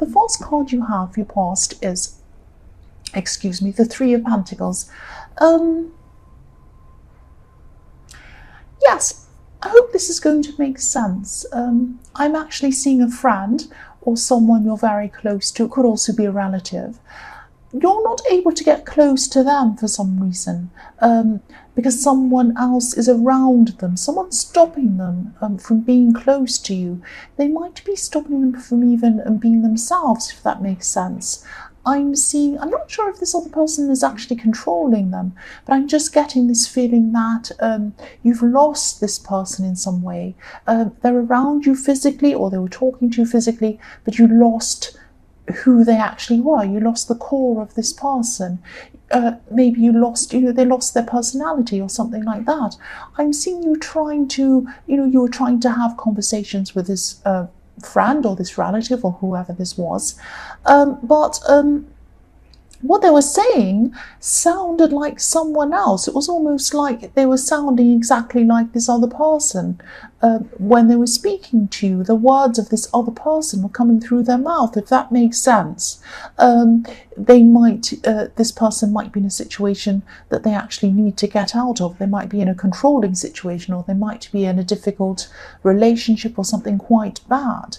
the first card you have, you passed, is, excuse me, the Three of Pentacles. Yes, I hope this is going to make sense. I'm actually seeing a friend or someone you're very close to. It could also be a relative. You're not able to get close to them for some reason, because someone else is around them. Someone's stopping them from being close to you. They might be stopping them from even being themselves, if that makes sense. I'm not sure if this other person is actually controlling them, but I'm just getting this feeling that you've lost this person in some way. They're around you physically, or they were talking to you physically, but you lost who they actually were. You lost the core of this person. Maybe you lost, they lost their personality or something like that. I'm seeing you trying to, you were trying to have conversations with this friend or this relative or whoever this was, but what they were saying sounded like someone else. It was almost like they were sounding exactly like this other person. When they were speaking to you, the words of this other person were coming through their mouth, if that makes sense. This person might be in a situation that they actually need to get out of. They might be in a controlling situation, or they might be in a difficult relationship or something quite bad.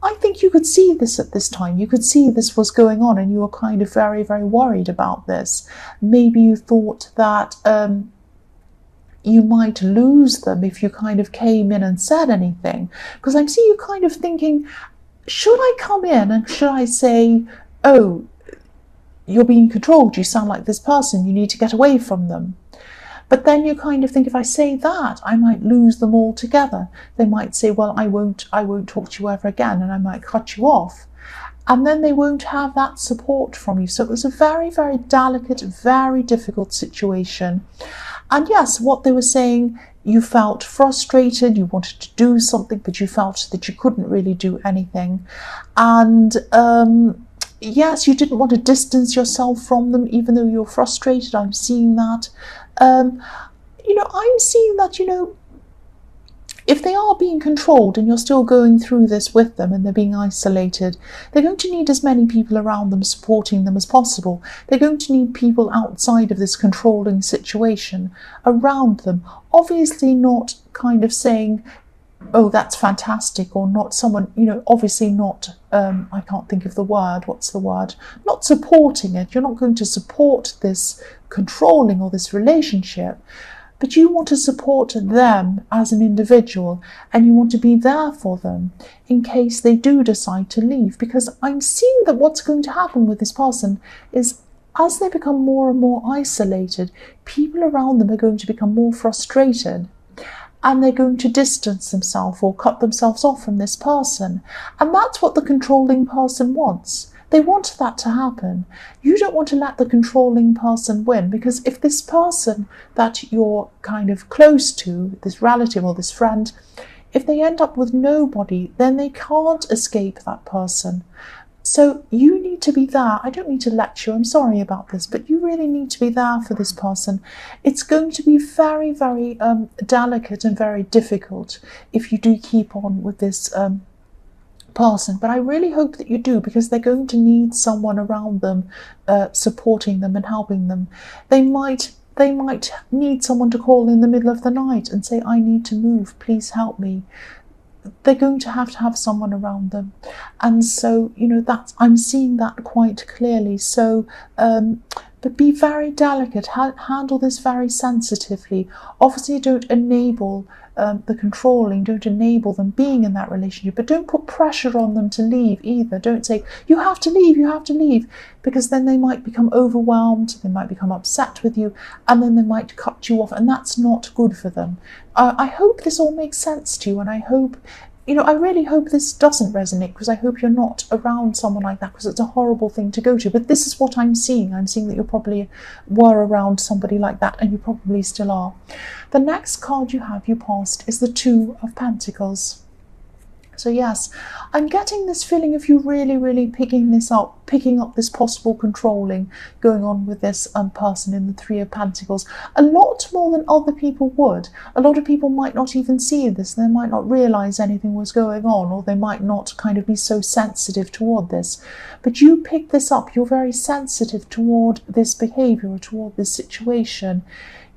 I think you could see this at this time. You could see this was going on, and you were kind of very, very worried about this. Maybe you thought that you might lose them if you kind of came in and said anything. Because I'm seeing you kind of thinking, should I come in and should I say, oh, you're being controlled, you sound like this person, you need to get away from them. But then you kind of think, if I say that, I might lose them altogether. They might say, well, I won't talk to you ever again, and I might cut you off. And then they won't have that support from you. So it was a very, very delicate, very difficult situation. And yes, what they were saying, you felt frustrated, you wanted to do something, but you felt that you couldn't really do anything. And yes, you didn't want to distance yourself from them, even though you're frustrated. I'm seeing that. I'm seeing that, if they are being controlled and you're still going through this with them and they're being isolated, they're going to need as many people around them supporting them as possible. They're going to need people outside of this controlling situation around them. Obviously not kind of saying, oh, that's fantastic, or not someone, obviously not, I can't think of the word, what's the word? Not supporting it. You're not going to support this controlling or this relationship, but you want to support them as an individual, and you want to be there for them in case they do decide to leave. Because I'm seeing that what's going to happen with this person is, as they become more and more isolated, people around them are going to become more frustrated, and they're going to distance themselves or cut themselves off from this person. And that's what the controlling person wants. They want that to happen. You don't want to let the controlling person win, because if this person that you're kind of close to, this relative or this friend, if they end up with nobody, then they can't escape that person. So you need to be there. I don't need to lecture, I'm sorry about this, but you really need to be there for this person. It's going to be very, very delicate and very difficult if you do keep on with this person, but I really hope that you do, because they're going to need someone around them supporting them and helping them. They might need someone to call in the middle of the night and say, I need to move, please help me. They're going to have someone around them. And so, I'm seeing that quite clearly. So, but be very delicate, handle this very sensitively. Obviously, don't enable the controlling, don't enable them being in that relationship, but don't put pressure on them to leave either. Don't say, you have to leave, because then they might become overwhelmed, they might become upset with you, and then they might cut you off, and that's not good for them. I hope this all makes sense to you, and I hope, I really hope this doesn't resonate, because I hope you're not around someone like that, because it's a horrible thing to go to. But this is what I'm seeing. I'm seeing that you probably were around somebody like that, and you probably still are. The next card you passed, is the Two of Pentacles. So yes, I'm getting this feeling of you really picking up this possible controlling going on with this person in the Three of Pentacles, a lot more than other people would. A lot of people might not even see this, they might not realize anything was going on, or they might not kind of be so sensitive toward this. But you pick this up, you're very sensitive toward this behavior, or toward this situation.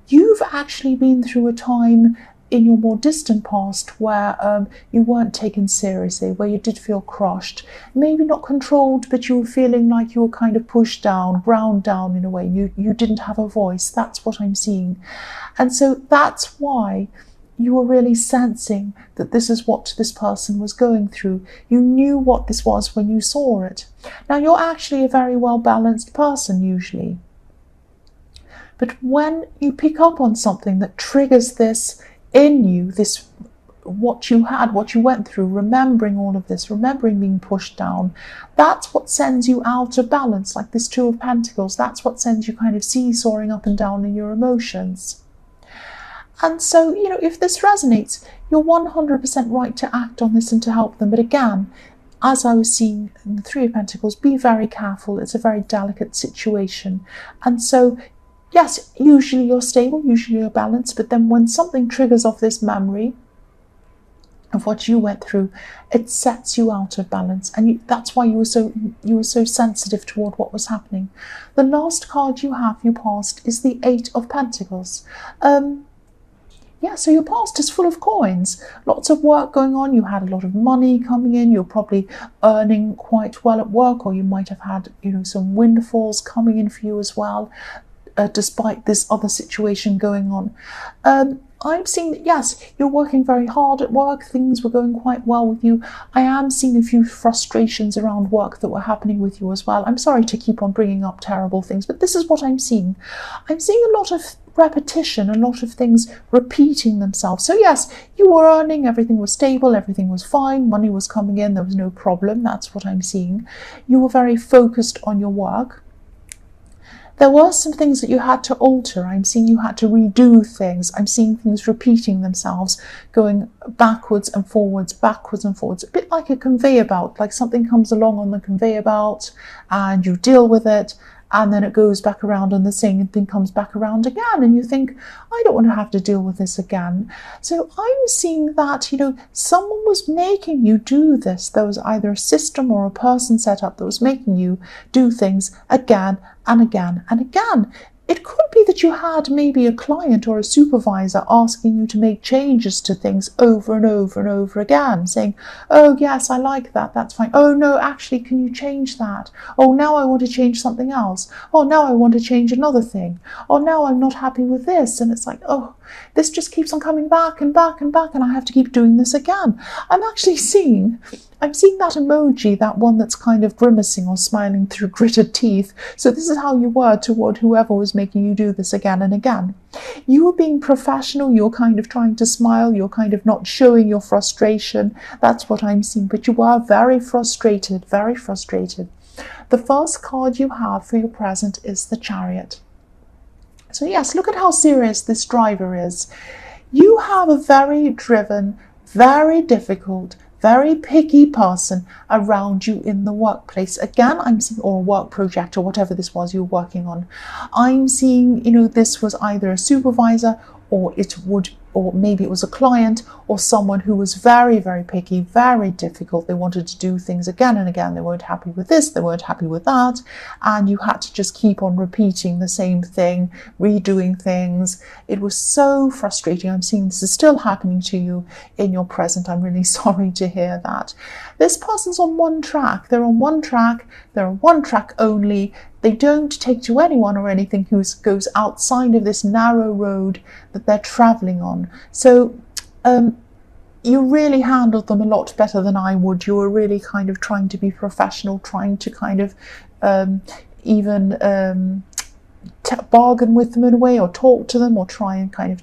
You've actually been through a time in your more distant past where you weren't taken seriously, where you did feel crushed, maybe not controlled, but you were feeling like you were kind of pushed down, ground down in a way. You didn't have a voice. That's what I'm seeing. And so that's why you were really sensing that this is what this person was going through. You knew what this was when you saw it. Now, you're actually a very well-balanced person usually. But when you pick up on something that triggers this in you, this what you had, what you went through, remembering all of this, remembering being pushed down, that's what sends you out of balance, like this Two of Pentacles. That's what sends you kind of seesawing up and down in your emotions. And so, you know, if this resonates, you're 100% right to act on this and to help them. But again, as I was seeing in the Three of Pentacles, be very careful. It's a very delicate situation. And so yes, usually you're stable, usually you're balanced, but then when something triggers off this memory of what you went through, it sets you out of balance, and that's why you were so sensitive toward what was happening. The last card you have, your past, is the Eight of Pentacles. Yeah, so your past is full of coins, lots of work going on. You had a lot of money coming in. You're probably earning quite well at work, or you might have had, you know, some windfalls coming in for you as well. Despite this other situation going on. I'm seeing that, yes, you're working very hard at work. Things were going quite well with you. I am seeing a few frustrations around work that were happening with you as well. I'm sorry to keep on bringing up terrible things, but this is what I'm seeing. I'm seeing a lot of repetition, a lot of things repeating themselves. So yes, you were earning, everything was stable, everything was fine, money was coming in, there was no problem. That's what I'm seeing. You were very focused on your work. There were some things that you had to alter. I'm seeing you had to redo things. I'm seeing things repeating themselves, going backwards and forwards, a bit like a conveyor belt, like something comes along on the conveyor belt and you deal with it, and then it goes back around and the same thing comes back around again, and you think, I don't want to have to deal with this again. So I'm seeing that, you know, someone was making you do this. There was either a system or a person set up that was making you do things again and again and again. It could be that you had maybe a client or a supervisor asking you to make changes to things over and over and over again, saying, oh yes, I like that, that's fine. Oh no, actually, can you change that? Oh, now I want to change something else. Oh, now I want to change another thing. Oh, now I'm not happy with this. And it's like, oh, this just keeps on coming back and back and back, and I have to keep doing this again. I'm seeing that emoji, that one that's kind of grimacing or smiling through gritted teeth. So this is how you were toward whoever was making you do this again and again. You were being professional, you're kind of trying to smile, you're kind of not showing your frustration. That's what I'm seeing, but you are very frustrated, very frustrated. The first card you have for your present is the Chariot. So yes, look at how serious this driver is. You have a very driven, very difficult, very picky person around you in the workplace. Again, I'm seeing, or a work project, or whatever this was you're working on. I'm seeing, you know, this was either a supervisor, or maybe it was a client, or someone who was very, very picky, very difficult. They wanted to do things again and again. They weren't happy with this, they weren't happy with that, and you had to just keep on repeating the same thing, redoing things. It was so frustrating. I'm seeing this is still happening to you in your present. I'm really sorry to hear that. This person's on one track. They're on one track. They're on one track only. They don't take to anyone or anything who goes outside of this narrow road that they're traveling on. So you really handled them a lot better than I would. You were really kind of trying to be professional, trying to kind of bargain with them in a way, or talk to them, or try and kind of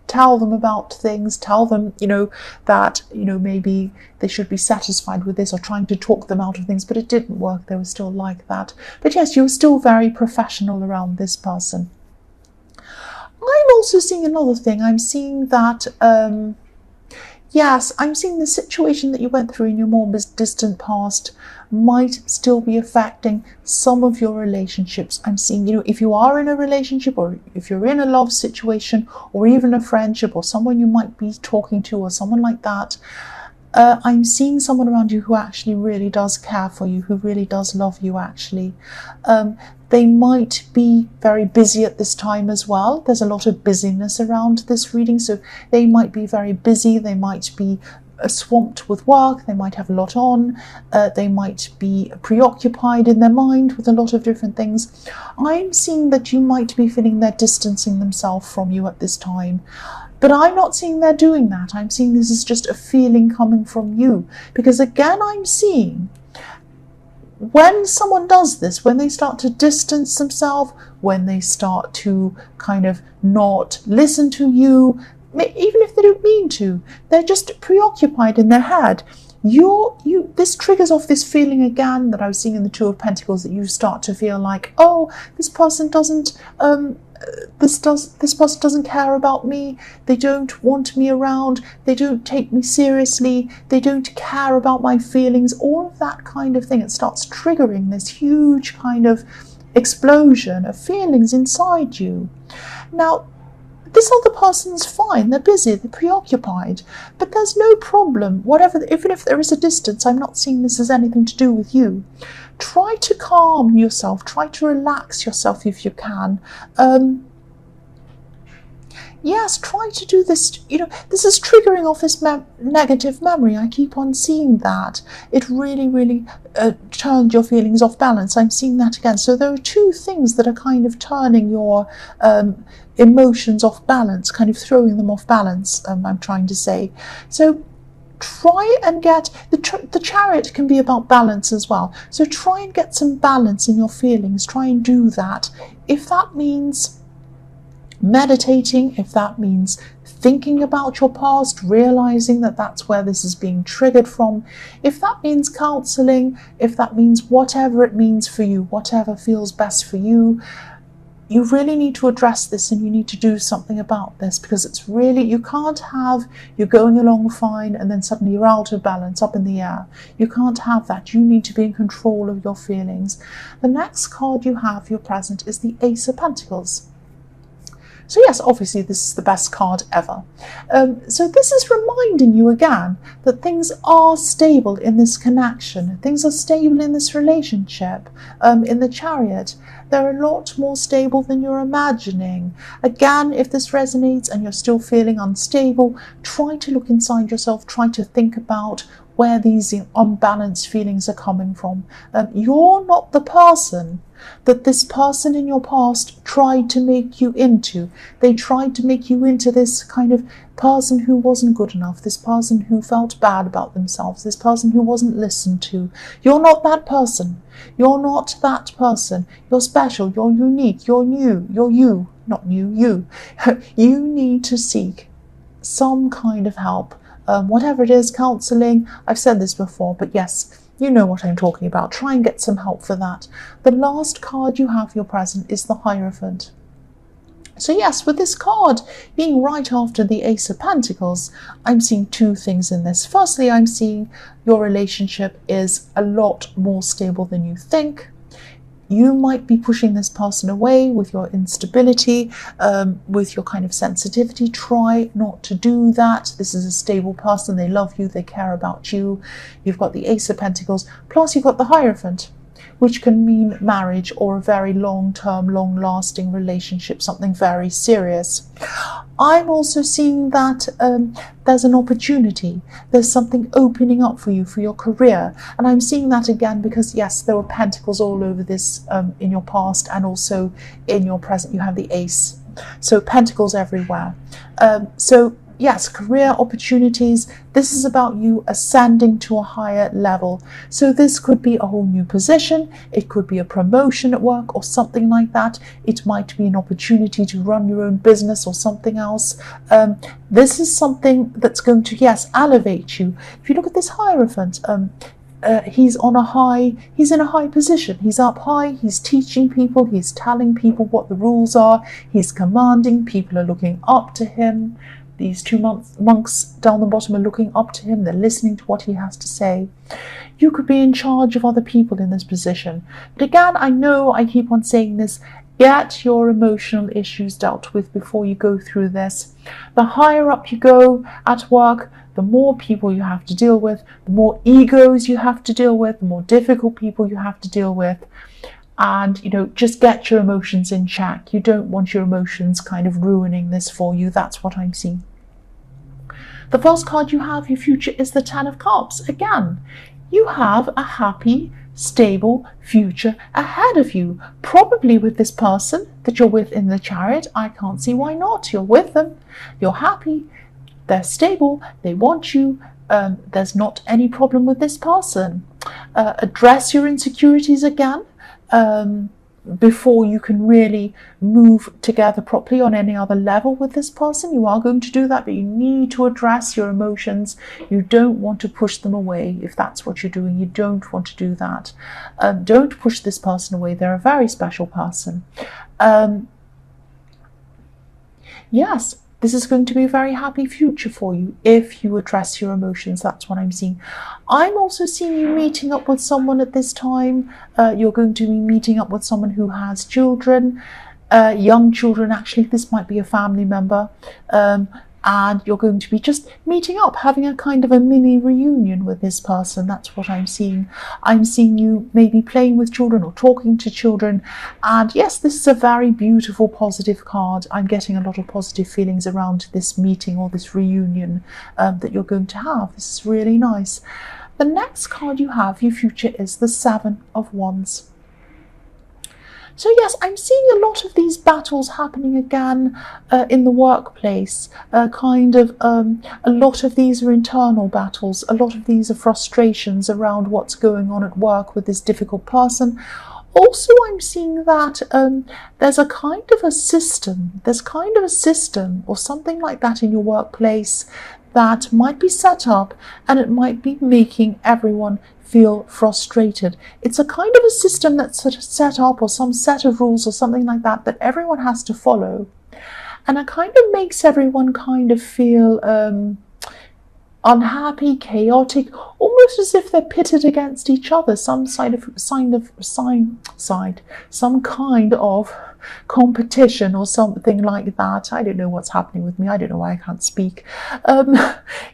tell them about things, tell them, you know, that, you know, maybe they should be satisfied with this, or trying to talk them out of things, but it didn't work. They were still like that. But yes, you were still very professional around this person. I'm also seeing another thing. I'm seeing that yes, I'm seeing the situation that you went through in your more distant past might still be affecting some of your relationships. I'm seeing, if you are in a relationship, or if you're in a love situation, or even a friendship, or someone you might be talking to, or someone like that, I'm seeing someone around you who actually really does care for you, who really does love you, actually. They might be very busy at this time as well. There's a lot of busyness around this reading, so they might be very busy. They might be swamped with work. They might have a lot on. They might be preoccupied in their mind with a lot of different things. I'm seeing that you might be feeling they're distancing themselves from you at this time. But I'm not seeing they're doing that. I'm seeing this is just a feeling coming from you. Because again, I'm seeing when someone does this, when they start to distance themselves, when they start to kind of not listen to you, even if they don't mean to, they're just preoccupied in their head. This triggers off this feeling again that I was seeing in the Two of Pentacles, that you start to feel like, oh, this person doesn't care about me. They don't want me around. They don't take me seriously. They don't care about my feelings. All of that kind of thing. It starts triggering this huge kind of explosion of feelings inside you. Now, this other person's fine. They're busy. They're preoccupied. But there's no problem. Even if there is a distance, I'm not seeing this as anything to do with you. Try to calm yourself. Try to relax yourself if you can. Yes, try to do this. This is triggering off this negative memory. I keep on seeing that. It really, really turned your feelings off balance. I'm seeing that again. So there are two things that are kind of turning your emotions off balance, kind of throwing them off balance, I'm trying to say. So try and get, the Chariot can be about balance as well. So try and get some balance in your feelings. Try and do that. If that means meditating, if that means thinking about your past, realizing that that's where this is being triggered from, if that means counseling, if that means whatever it means for you, whatever feels best for you, you really need to address this, and you need to do something about this, because it's really, you can't have, you're going along fine and then suddenly you're out of balance, up in the air. You can't have that. You need to be in control of your feelings. The next card you have, your present, is the Ace of Pentacles. So yes, obviously this is the best card ever. So this is reminding you again that things are stable in this connection. Things are stable in this relationship. In the Chariot, they're a lot more stable than you're imagining. Again, if this resonates and you're still feeling unstable, try to look inside yourself. Try to think about where these unbalanced feelings are coming from. You're not the person that this person in your past tried to make you into. They tried to make you into this kind of person who wasn't good enough, this person who felt bad about themselves, this person who wasn't listened to. You're not that person. You're not that person. You're special. You're unique. You're new. You're you. Not new, you. You need to seek some kind of help. Whatever it is, counseling, I've said this before, but yes, you know what I'm talking about. Try and get some help for that. The last card you have, your present, is the Hierophant. So yes, with this card being right after the Ace of Pentacles, I'm seeing two things in this. Firstly, I'm seeing your relationship is a lot more stable than you think. You might be pushing this person away with your instability, with your kind of sensitivity. Try not to do that. This is a stable person. They love you. They care about you. You've got the Ace of Pentacles. Plus you've got the Hierophant, which can mean marriage or a very long-term, long-lasting relationship, something very serious. I'm also seeing that there's an opportunity. There's something opening up for you, for your career. And I'm seeing that again because, yes, there were pentacles all over this in your past, and also in your present you have the Ace. So pentacles everywhere. So yes, career opportunities. This is about you ascending to a higher level. So this could be a whole new position. It could be a promotion at work or something like that. It might be an opportunity to run your own business or something else. This is something that's going to, yes, elevate you. If you look at this Hierophant, he's in a high position. He's up high, he's teaching people, he's telling people what the rules are, he's commanding, people are looking up to him. These two monks down the bottom are looking up to him. They're listening to what he has to say. You could be in charge of other people in this position. But again, I know I keep on saying this, get your emotional issues dealt with before you go through this. The higher up you go at work, the more people you have to deal with, the more egos you have to deal with, the more difficult people you have to deal with. And, just get your emotions in check. You don't want your emotions kind of ruining this for you. That's what I'm seeing. The first card you have, your future, is the Ten of Cups. Again, you have a happy, stable future ahead of you, probably with this person that you're with in the Chariot. I can't see why not. You're with them, you're happy, they're stable, they want you. There's not any problem with this person. Address your insecurities again before you can really move together properly on any other level with this person. You are going to do that, but you need to address your emotions. You don't want to push them away. If that's what you're doing, you don't want to do that. Don't push this person away. They're a very special person. Yes, this is going to be a very happy future for you if you address your emotions. That's what I'm seeing. I'm also seeing you meeting up with someone at this time. You're going to be meeting up with someone who has children, young children. Actually, this might be a family member. And you're going to be just meeting up, having a kind of a mini reunion with this person. That's what I'm seeing. I'm seeing you maybe playing with children or talking to children. And yes, this is a very beautiful, positive card. I'm getting a lot of positive feelings around this meeting or this reunion that you're going to have. This is really nice. The next card you have, your future, is the Seven of Wands. So yes, I'm seeing a lot of these battles happening again in the workplace. A lot of these are internal battles. A lot of these are frustrations around what's going on at work with this difficult person. Also, I'm seeing that there's a kind of a system. There's kind of a system or something like that in your workplace that might be set up, and it might be making everyone feel frustrated. It's a kind of a system that's set up, or some set of rules or something like that, that everyone has to follow. And it kind of makes everyone kind of feel unhappy, chaotic, almost as if they're pitted against each other, some kind of competition or something like that. I don't know what's happening with me. I don't know why I can't speak.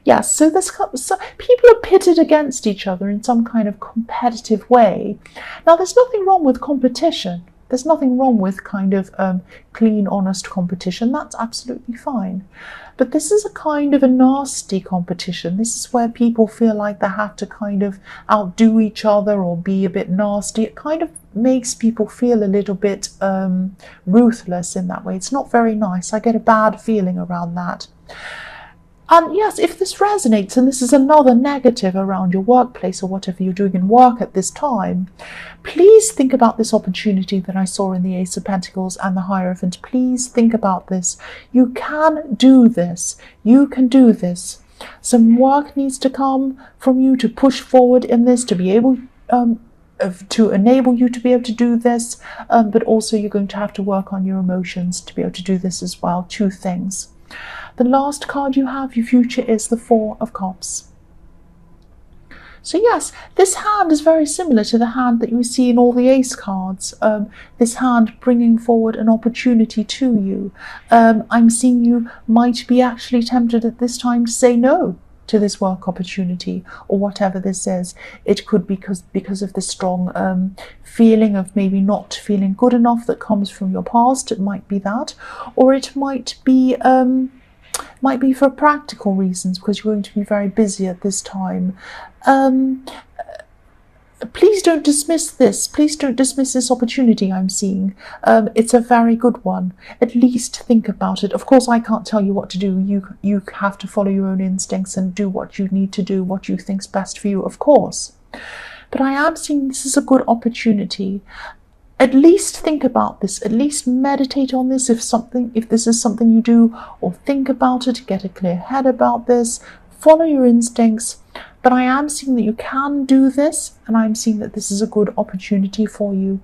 Yes, so people are pitted against each other in some kind of competitive way. Now, there's nothing wrong with competition. There's nothing wrong with kind of clean, honest competition. That's absolutely fine. But this is a kind of a nasty competition. This is where people feel like they have to kind of outdo each other or be a bit nasty. It kind of makes people feel a little bit ruthless in that way. It's not very nice. I get a bad feeling around that. And yes, if this resonates, and this is another negative around your workplace or whatever you're doing in work at this time, please think about this opportunity that I saw in the Ace of Pentacles and the Hierophant. Please think about this. You can do this. You can do this. Some work needs to come from you to push forward in this, to be able to enable you to be able to do this, but also you're going to have to work on your emotions to be able to do this as well. Two things. The last card you have, your future, is the Four of Cups. So yes, this hand is very similar to the hand that you see in all the Ace cards. This hand bringing forward an opportunity to you. I'm seeing you might be actually tempted at this time to say no to this work opportunity or whatever this is. It could be because of the strong feeling of maybe not feeling good enough that comes from your past. It might be that, or it might be for practical reasons because you're going to be very busy at this time. Please don't dismiss this. Please don't dismiss this opportunity I'm seeing. It's a very good one. At least think about it. Of course, I can't tell you what to do. You have to follow your own instincts and do what you need to do, what you think's best for you, of course. But I am seeing this is a good opportunity. At least think about this. At least meditate on this. If this is something you do, or think about it, get a clear head about this. Follow your instincts. But I am seeing that you can do this, and I'm seeing that this is a good opportunity for you.